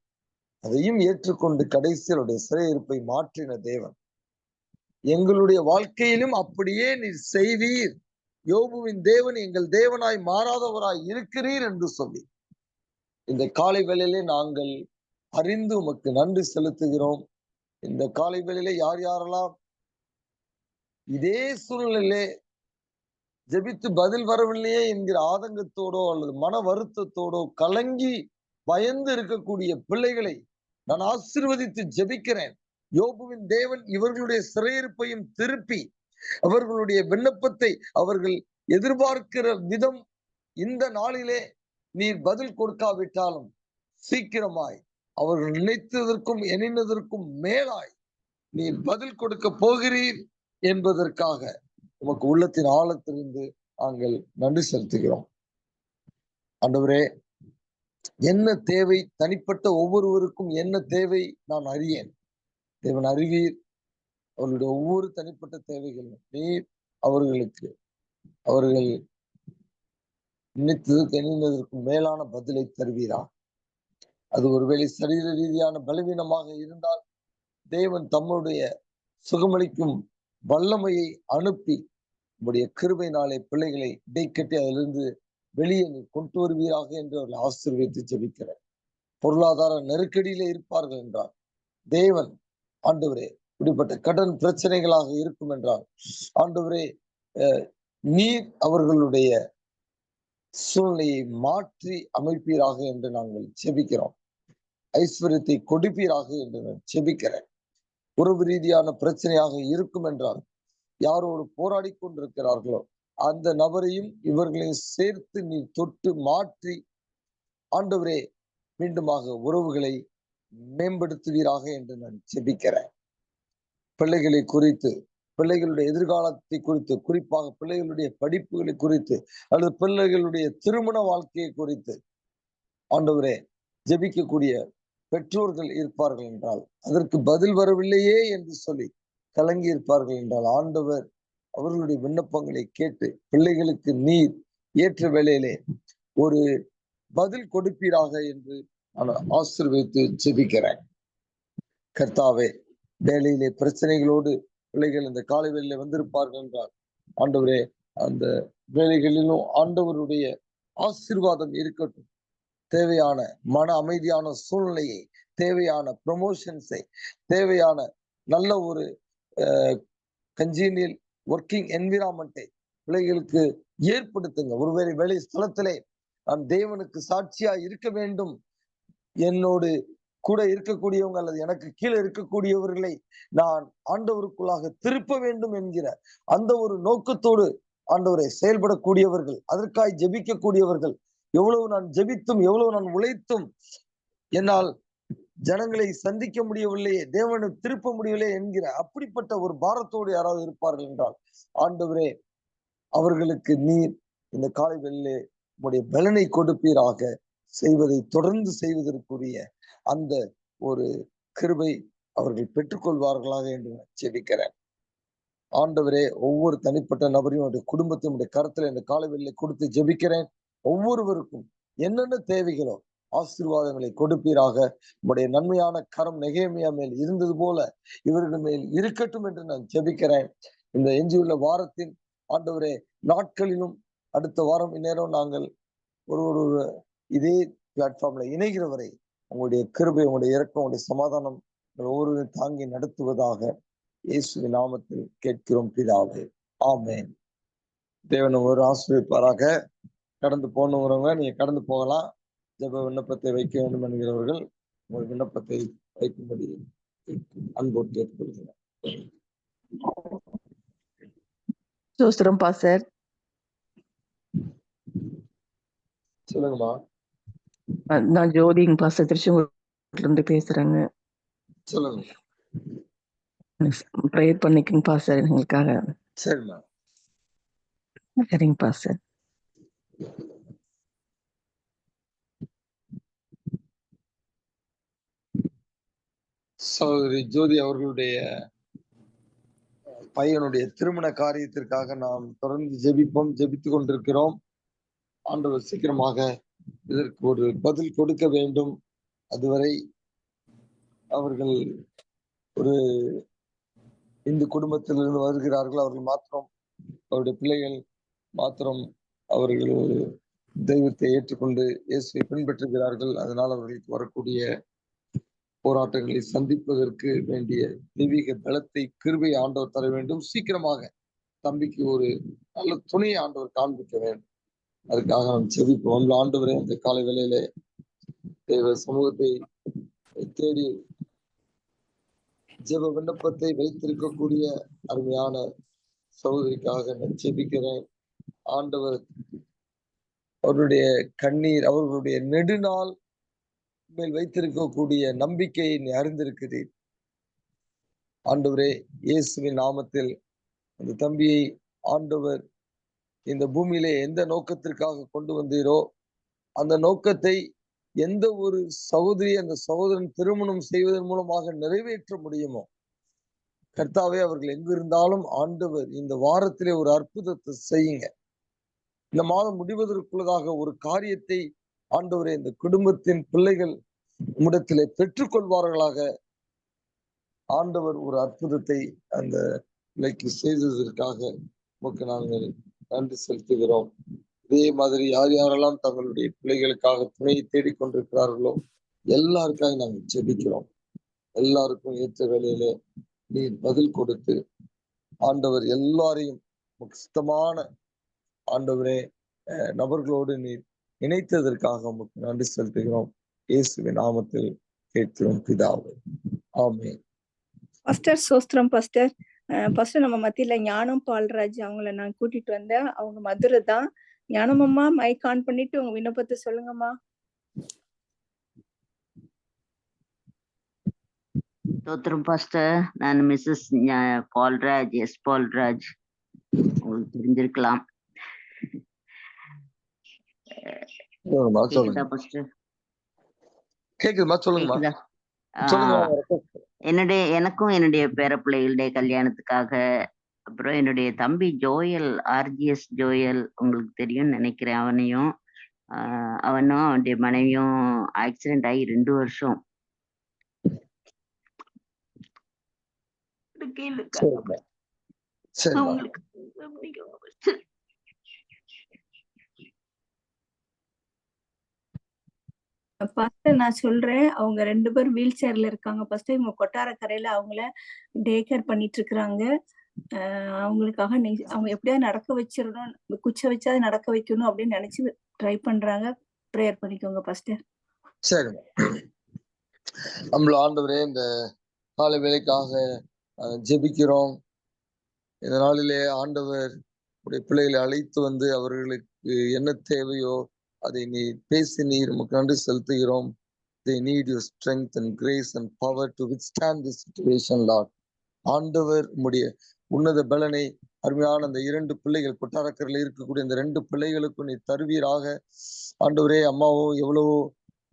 அதையும் ஏற்றுக்கொண்டு கடைசியிலுடைய சிறையிருப்பை மாற்றின தேவன். எங்களுடைய வாழ்க்கையிலும் அப்படியே நீர் செய்வீர், யோபுவின் தேவன் எங்கள் தேவனாய் மாறாதவராய் இருக்கிறீர் என்று சொல்லி இந்த காலை வேளையிலே நாங்கள் அறிந்து உமக்கு நன்றி செலுத்துகிறோம். இந்த காலை வேளையிலே யார் யாரெல்லாம் இதே சூழ்நிலையிலே ஜெபித்து பதில் வரவில்லையே என்கிற ஆதங்கத்தோடோ அல்லது மன வருத்தத்தோடோ கலங்கி பயந்து இருக்கக்கூடிய பிள்ளைகளை நான் ஆசீர்வதித்து ஜெபிக்கிறேன். யோபுவின் தேவன் இவர்களுடைய சிறையிருப்பையும் திருப்பி அவர்களுடைய விண்ணப்பத்தை அவர்கள் எதிர்பார்க்கிற விதம் இந்த நாளிலே நீர் பதில் கொடுக்காவிட்டாலும் சீக்கிரமாய் அவர்கள் நினைத்ததற்கும் எண்ணினதற்கும் மேலாய் நீர் பதில் கொடுக்க போகிறீர் என்பதற்காக உமக்கு உள்ளத்தின் ஆழத்திலிருந்து நாங்கள் நன்றி செலுத்துகிறோம். ஆண்டவரே, என்ன தேவை, தனிப்பட்ட ஒவ்வொருவருக்கும் என்ன தேவை நான் அறியேன். தேவன் அறிவீர். அவர்களுடைய ஒவ்வொரு தனிப்பட்ட தேவைகளும் நீர் அவர்களுக்கு அவர்கள் நினைத்தது எண்ணினதற்கும் மேலான பதிலை தருவீரா. அது ஒருவேளை சரீர ரீதியான பலவீனமாக இருந்தால் தேவன் தம்முடைய சுகமளிக்கும் வல்லமையை அனுப்பி உங்களுடைய கிருபையினாலே பிள்ளைகளை இடைக்கட்டி அதிலிருந்து வெளியே நீ கொண்டு வருவீராக என்று அவர்களை ஆசீர்வதித்து ஜெபிக்கிறேன். பொருளாதார நெருக்கடியில இருப்பார்கள் என்றால் தேவன், ஆண்டவரே, இப்படிப்பட்ட கடன் பிரச்சனைகளாக இருக்கும் என்றால் ஆண்டவரே, நீர் அவர்களுடைய சூழ்நிலையை மாற்றி அமைப்பீராக என்று நாங்கள் செபிக்கிறோம். ஐஸ்வர்யத்தை கொடுப்பீராக என்று நான் செபிக்கிறேன். உறவு ரீதியான பிரச்சனையாக இருக்கும் என்றால் யாரோடு போராடி கொண்டிருக்கிறார்களோ அந்த நபரையும் இவர்களையும் சேர்த்து நீ தொட்டு மாற்றி ஆண்டவரே மீண்டுமாக உறவுகளை மேம்படுத்துவீராக என்று நான் ஜெபிக்கிறேன். பிள்ளைகளை குறித்து, பிள்ளைகளுடைய எதிர்காலத்தை குறித்து, குறிப்பாக பிள்ளைகளுடைய படிப்புகளை குறித்து அல்லது பிள்ளைகளுடைய திருமண வாழ்க்கையை குறித்து ஆண்டவரே ஜெபிக்கக்கூடிய பெற்றோர்கள் இருப்பார்கள் என்றால், அதற்கு பதில் வரவில்லையே என்று சொல்லி கலங்கி இருப்பார்கள் என்றால், ஆண்டவர் அவர்களுடைய விண்ணப்பங்களை கேட்டு பிள்ளைகளுக்கு நீர் ஏற்ற வேளையிலே ஒரு பதில் கொடுப்பீராக என்று நான் ஆசீர்வதித்து ஜெபிக்கிறேன். கர்த்தாவே, வேலையிலே பிரச்சனைகளோடு பிள்ளைகள் இந்த காலை வேளையிலே வந்திருப்பார்கள் என்றால், ஆண்டவரே அந்த வேலைகளிலும் ஆண்டவருடைய ஆசீர்வாதம் இருக்கட்டும். தேவையான மன அமைதியான சூழ்நிலையை, தேவையான ப்ரமோஷன்ஸை, தேவையான நல்ல ஒரு கன்ஜீனியல் ஒர்க்கிங் என்விரான்மெண்ட்டை பிள்ளைகளுக்கு ஏற்படுத்துங்க. ஒருவேளை வேலை ஸ்தலத்திலே நான் தேவனுக்கு சாட்சியா இருக்க வேண்டும், என்னோடு கூட இருக்கக்கூடியவங்க அல்லது எனக்கு கீழே இருக்கக்கூடியவர்களை நான் ஆண்டவருக்குள்ளாக திருப்ப வேண்டும் என்கிற அந்த ஒரு நோக்கத்தோடு ஆண்டவரை செயல்படக்கூடியவர்கள், அதற்காய் ஜெபிக்கக்கூடியவர்கள், எவ்வளவு நான் ஜெபித்தும் எவ்வளவு நான் உழைத்தும் என்னால் ஜனங்களை சந்திக்க முடியவில்லையே, தேவனை திருப்ப முடியவில்லை என்கிற அப்படிப்பட்ட ஒரு பாரத்தோடு யாராவது இருப்பார்கள் என்றால், ஆண்டவரே அவர்களுக்கு நீர் இந்த காலை வேளையிலே உம்முடைய பலனை கொடுப்பீராக. செய்வதை தொடர்ந்து செய்வதற்குரிய அந்த ஒரு கிருபை அவர்கள் பெற்றுக்கொள்வார்களாக என்று நான் ஜெபிக்கிறேன். ஆண்டவரே, ஒவ்வொரு தனிப்பட்ட நபரையும் அவருடைய குடும்பத்தையும் கருத்துல இந்த காலை வேளையிலே கொடுத்து ஜெபிக்கிறேன். ஒவ்வொருவருக்கும் என்னென்ன தேவைகளோ ஆசீர்வாதங்களை கொடுப்பீராக. உம்முடைய நன்மையான கரம் நெகேமியா மேல் இருந்தது போல இவர்கள் மேல் இருக்கட்டும் என்று நான் ஜெபிக்கிறேன். இந்த எஞ்சியுள்ள வாரத்தின் ஆண்டவரே நாட்களிலும் அடுத்த வாரம் இந்நேரம் நாங்கள் ஒரு இதே பிளாட்ஃபார்ம்ல இணைகிற வரை உங்களுடைய கிருபை, உங்களுடைய இரக்கம், உங்களுடைய சமாதானம் ஒவ்வொருவரையும் தாங்கி நடத்துவதாக இயேசுவின் நாமத்தில் கேட்கிறோம் பிதாவே, ஆமென். தேவன் ஒரு ஆசீர்வதிப்பாராக. கடந்து போனவங்க நீங்க கடந்து போகலாம். ஜெப விண்ணப்பத்தை வைக்க வேண்டும் என்கிறவர்கள் உங்கள் விண்ணப்பத்தை வைக்கும்படி அன்போடு கேட்டுக்கொள்கிறேன். சோஸ்திரம் பாஸ்டர். சொல்லுங்கம்மா. நான் ஜோதிங்க பாஸ்டர், திருச்செங்கோட்ல இருந்து பேசுறேங்க. சொல்லுங்க. ப்ரேயர் பண்ணிக்கங்க பாஸ்டர் எங்களுக்காக. சரிம்மா. சரிங்க பாஸ்டர். சகோதரி ஜோதி அவர்களுடைய பையனுடைய திருமண காரியத்திற்காக நாம் தொடர்ந்து ஜெபித்துக் கொண்டிருக்கிறோம். ஆண்டவர் சீக்கிரமாக இதற்கு ஒரு பதில் கொடுக்க வேண்டும். அதுவரை அவர்கள் ஒரு இந்து குடும்பத்திலிருந்து வருகிறார்கள். அவர்கள் மாத்திரம், அவருடைய பிள்ளைகள் மாத்திரம் அவர்கள் தெய்வத்தை ஏற்றுக்கொண்டு இயேசுவை பின்பற்றுகிறார்கள். அதனால் அவர்களுக்கு வரக்கூடிய போராட்டங்களை சந்திப்பதற்கு வேண்டிய தெய்வீக பலத்தை, கிருபை ஆண்டவர் தர வேண்டும். சீக்கிரமாக தம்பிக்கு ஒரு நல்ல துணையை ஆண்டவர் காண்பிக்க வேண்டும். அதுக்காக நாம் செபிப்போம். ஆண்டவரே, அந்த காலை வேளையிலே தேவ சமூகத்தை தேடி ஜெப விண்ணப்பத்தை வைத்திருக்கக்கூடிய அருமையான சகோதரிக்காக நான் ஜெபிக்கிறேன். ஆண்டவர் அவருடைய கண்ணீர், அவர்களுடைய நெடுநாள் மேல் வைத்திருக்கக்கூடிய நம்பிக்கையை நீ அறிந்திருக்கிறீர். ஆண்டவரே, இயேசுவின் நாமத்தில் அந்த தம்பியை ஆண்டவர் இந்த பூமியிலே எந்த நோக்கத்திற்காக கொண்டு வந்தீரோ அந்த நோக்கத்தை எந்த ஒரு சகோதரி அந்த சகோதரன் திருமணம் செய்வதன் மூலமாக நிறைவேற்ற முடியுமோ, கர்த்தாவே, அவர்கள் எங்கு இருந்தாலும் ஆண்டவர் இந்த வாரத்திலே ஒரு அற்புதத்தை செய்யுங்க. இந்த மாதம் முடிவதற்குள்ளதாக ஒரு காரியத்தை ஆண்டவரே இந்த குடும்பத்தின் பிள்ளைகள் உம்மிடத்திலே பெற்றுக்கொள்வார்களாக. ஆண்டவர் ஒரு அற்புதத்தை அந்த பிள்ளைக்கு செய்ததற்காக உமக்கு நாங்கள் நன்றி செலுத்துகிறோம். இதே மாதிரி யார் யாரெல்லாம் தங்களுடைய பிள்ளைகளுக்காக துணையை தேடிக்கொண்டிருக்கிறார்களோ எல்லாருக்காக நாங்கள் ஜெபிக்கிறோம். எல்லாருக்கும் ஏற்ற வேளையிலே நீர் பதில் கொடுத்து ஆண்டவர் எல்லாரையும் சுத்தமான ஆண்டவரே நபர்களோடு நீர் இணைத்ததற்காக உமக்கு நன்றி செலுத்துகிறோம். இயேசுவின் நாமத்தில் கேட்கிறோம் பிதாவே, ஆமென். பாஸ்டர் சோஸ்திரம் பாஸ்டர். ஃபர்ஸ்ட் நம்ம மத்தியில ஞானம் பால்ராஜ் அவங்கள நான் கூட்டிட்டு வந்தேன். அவங்க மதுரை தான். ஞானமம்மா மைக் ஆன் பண்ணிட்டு உங்க விண்ணப்பத்தை சொல்லுங்கம்மா. ஸ்தோத்திரம் பாஸ்டர். நான் மிஸ்ஸஸ் பால்ராஜ், எஸ் பால்ராஜ், உங்களுக்கு தெரிஞ்சிருக்கலாம். கேக்குதா பாஸ்டர்? கேக்குதுமா, சொல்லுங்கம்மா. கேக்குதா? எனக்கும் என்னுடைய பேரப்பிள்ளைகளுடைய கல்யாணத்துக்காக, அப்புறம் என்னுடைய தம்பி ஜோயல், ஆர்ஜிஎஸ் ஜோயல், உங்களுக்கு தெரியும் நினைக்கிறேன். அவனும் அவனுடைய மனைவியும் ஆக்சிடென்ட் ஆகி 2 வருஷம். பாஸ்டர் நான் சொல்றேன், அவங்க 2 பேரும் வீல் சேர்ல இருக்காங்க. ஃபர்ஸ்ட் இவங்க கொட்டாரக்கரையில அவங்கள டே கேர் பண்ணிட்டு இருக்காங்க. அவங்களுக்காக அவங்க எப்படியாவது நடக்க வச்சிடணும், குச்ச வச்சாவது நடக்க வைக்கணும் அப்படின்னு நினைச்சு ட்ரை பண்றாங்க. ப்ரேயர் பண்ணிக்கோங்க பாஸ்டர். சரி, நம்மள ஆண்டவரே இந்த காலை வேலைக்காக ஜெபிக்கிறோம். இந்த நாளிலே ஆண்டவர் உடைய பிள்ளைகளை அழைத்து வந்து அவர்களுக்கு என்ன தேவையோ அதை நீ பேசி நீர் நமக்கு நன்றி செலுத்துகிறோம். They need your strength and grace and power to withstand this situation, Lord. ஆண்டவர் உம்முடைய உன்னத பலனை அருமையான அந்த 2 பிள்ளைகள் கொட்டாரக்கரையில் இருக்கக்கூடிய இந்த 2 பிள்ளைகளுக்கும் நீ தருவீராக. ஆண்டவரே, அம்மாவோ எவ்வளவோ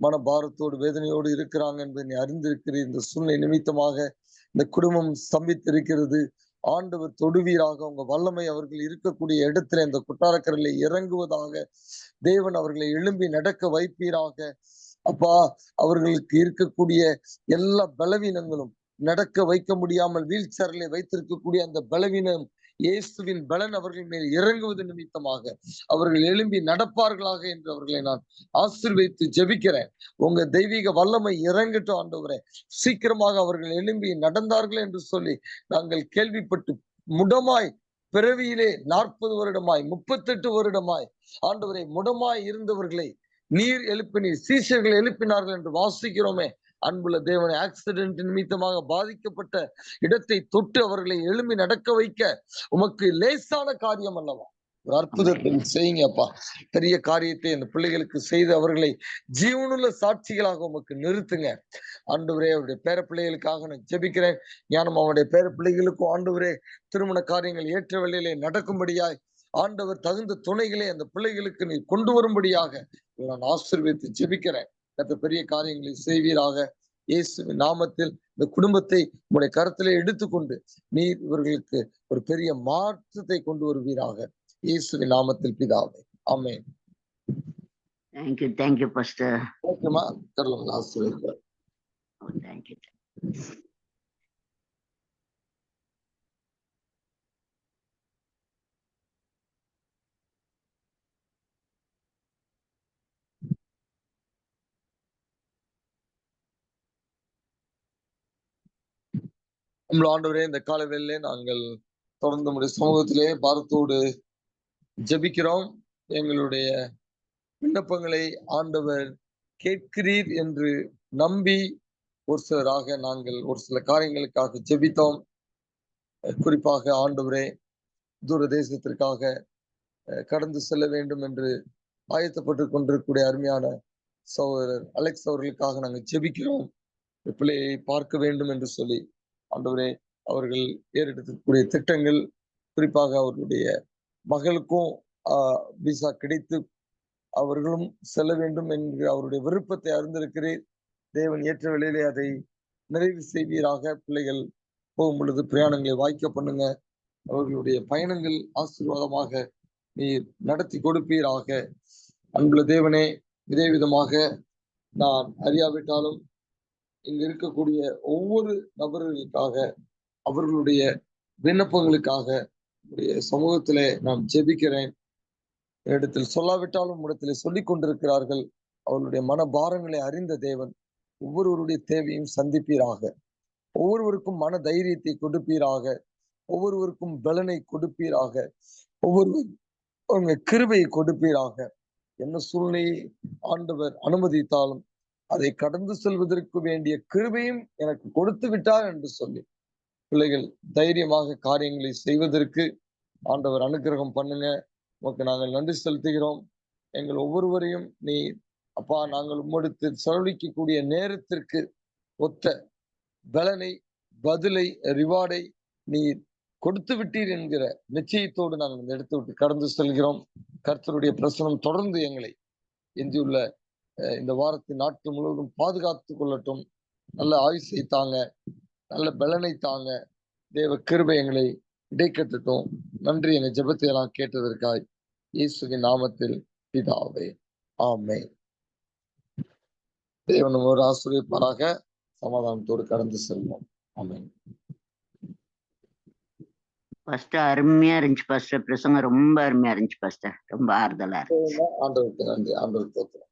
மன பாரத்தோடு வேதனையோடு இருக்கிறாங்க என்பதை நீ அறிந்திருக்கிறீர். இந்த சூழ்நிலை நிமித்தமாக இந்த குடும்பம் ஸ்தம்பித்திருக்கிறது. ஆண்டவர் தொடுவீராக. உங்க வல்லமை அவர்கள் இருக்கக்கூடிய இடத்துல இந்த கொட்டாரக்கரையில இறங்குவதாக. தேவன் அவர்களை எழும்பி நடக்க வைப்பீராக. அப்பா, அவர்களுக்கு இருக்கக்கூடிய எல்லா பலவீனங்களும், நடக்க வைக்க முடியாமல் வீல் சேர்ல வைத்திருக்கக்கூடிய அந்த பலவீனம், இயேசுவின் பலன் அவர்கள் மேல் இறங்குவது நிமித்தமாக அவர்கள் எழும்பி நடப்பார்களாக என்று அவர்களை நான் ஆசீர்வதித்து ஜெபிக்கிறேன். உங்க தெய்வீக வல்லமை இறங்கட்டும் ஆண்டவரே. சீக்கிரமாக அவர்கள் எழும்பி நடந்தார்கள் என்று சொல்லி நாங்கள் கேள்விப்பட்டு முடமாய் பிறவியிலே 40 வருடமாய் 38 வருடமாய் ஆண்டவரை முடமாய் இருந்தவர்களை நீர் எழுப்பினீர், சீஷர்கள் எழுப்பினார்கள் என்று வாசிக்கிறோமே. அன்புள்ள தேவனை, ஆக்சிடென்ட் நிமித்தமாக பாதிக்கப்பட்ட இடத்தை தொட்டு அவர்களை எழும்பி நடக்க வைக்க உமக்கு லேசான காரியம் அல்லவா? ஒரு அற்புதத்தை செய்யுங்கப்பா. பெரிய காரியத்தை அந்த பிள்ளைகளுக்கு செய்து அவர்களை ஜீவனுள்ள சாட்சிகளாக உமக்கு நிறுத்துங்க ஆண்டவரே. அவருடைய பேர பிள்ளைகளுக்காக நான் ஜெபிக்கிறேன். ஞானம் அவருடைய பேர பிள்ளைகளுக்கும் ஆண்டவரே திருமண காரியங்கள் ஏற்ற வேளையிலே நடக்கும்படியாய் ஆண்டவர் தகுந்த துணைகளை அந்த பிள்ளைகளுக்கு நீ கொண்டு வரும்படியாக நான் ஆசீர்வதித்து ஜெபிக்கிறேன். கர்த்தர் பெரிய காரியங்களை செய்வீராக. இயேசுவின் நாமத்தில் இந்த குடும்பத்தை உங்களுடைய கருத்திலே எடுத்துக்கொண்டு நீர் இவர்களுக்கு ஒரு பெரிய மாற்றத்தை கொண்டு வருவீராக. இயேசுவின் நாமத்தில் பிதாவே, ஆமென். Thank you pastor. ஓகேமா, கடவுள் ஆசீர்வதிப்பார். Thank you. நம்மள ஆண்டவரே, இந்த கால வேளையிலே நாங்கள் தொடர்ந்து நம்முடைய சமூகத்திலே பாரத்தோடு ஜெபிக்கிறோம். எங்களுடைய விண்ணப்பங்களை ஆண்டவர் கேட்கிறீர் என்று நம்பி ஒரு சிலராக நாங்கள் ஒரு சில காரியங்களுக்காக ஜெபித்தோம். குறிப்பாக ஆண்டவரே, தூர தேசத்திற்காக கடந்து செல்ல வேண்டும் என்று ஆயத்தப்பட்டு கொண்டிருக்கக்கூடிய அருமையான சகோதரர் அலெக்ஸ் அவர்களுக்காக நாங்கள் ஜெபிக்கிறோம். பிள்ளையை பார்க்க வேண்டும் என்று சொல்லி ஆண்டவரே, அவர்கள் ஏறெடுக்கக்கூடிய திட்டங்கள், குறிப்பாக அவர்களுடைய மகளுக்கும் விசா கிடைத்து அவர்களும் செல்ல வேண்டும் என்கிற அவருடைய விருப்பத்தை அறிந்திருக்கிறேன். தேவன் ஏற்ற வேளையிலே அதை நிறைவு செய்வீராக. பிள்ளைகள் போகும் பொழுது பிரயாணங்களை வாய்க்க பண்ணுங்க. அவர்களுடைய பயணங்கள் ஆசீர்வாதமாக நீர் நடத்தி கொடுப்பீராக. அன்புள்ள தேவனே, இதே விதமாக நான் அறியாவிட்டாலும் இங்க இருக்கக்கூடிய ஒவ்வொரு நபர்களுக்காக, அவர்களுடைய விண்ணப்பங்களுக்காக சமூகத்திலே நான் ஜெபிக்கிறேன். இடத்தில் சொல்லாவிட்டாலும் இடத்திலே சொல்லிக் கொண்டிருக்கிறார்கள். அவர்களுடைய மனபாரங்களை அறிந்த தேவன் ஒவ்வொருவருடைய தேவையும் சந்திப்பீராக. ஒவ்வொருவருக்கும் மன தைரியத்தை கொடுப்பீராக. ஒவ்வொருவருக்கும் பலனை கொடுப்பீராக. ஒவ்வொருவரும் கிருபையை கொடுப்பீராக. என்ன சூழ்நிலையை ஆண்டவர் அனுமதித்தாலும் அதை கடந்து செல்வதற்கு வேண்டிய கிருபையும் எனக்கு கொடுத்து விட்டார் என்று சொல்லி பிள்ளைகள் தைரியமாக காரியங்களை செய்வதற்கு ஆண்டவர் அனுக்கிரகம் பண்ணுங்க. உமக்கு நாங்கள் நன்றி செலுத்துகிறோம். எங்கள் ஒவ்வொருவரையும் நீ அப்பா நாங்கள் உம்மடுத்து செலவழிக்கக்கூடிய நேரத்திற்கு ஒத்த பலனை, பதிலை, ரிவார்டை நீ கொடுத்து விட்டீர் என்கிற நிச்சயத்தோடு நாங்கள் இந்த இடத்தை விட்டு கடந்து செல்கிறோம். கர்த்தருடைய பிரசனம் தொடர்ந்து எங்களை எஞ்சியுள்ள இந்த வாரத்தின் நாட்கள் முழுவதும் பாதுகாத்து கொள்ளட்டும். நல்ல ஆயுசை தாங்க, நல்ல பலனை தாங்க. தேவ கிருபை எங்களை இடைக்கட்டட்டும். நன்றி. எங்க ஜெபத்தை எல்லாம் கேட்டதற்காய் இயேசுவின் நாமத்தில் பிதாவே, ஆமென். தேவன் ஒரு ஆசீர்வதிப்பாராக. சமாதானத்தோடு கடந்து செல்வோம். ஆமென். ஃபர்ஸ்ட் அருமையா இருந்துச்சு பாஸ்டர், பிரசங்கம் ரொம்ப அருமையா இருந்துச்சு பாஸ்டர், ரொம்ப ஆறுதலா இருந்துச்சு. ஆண்டவருக்கு நன்றி. ஆண்டவருக்கு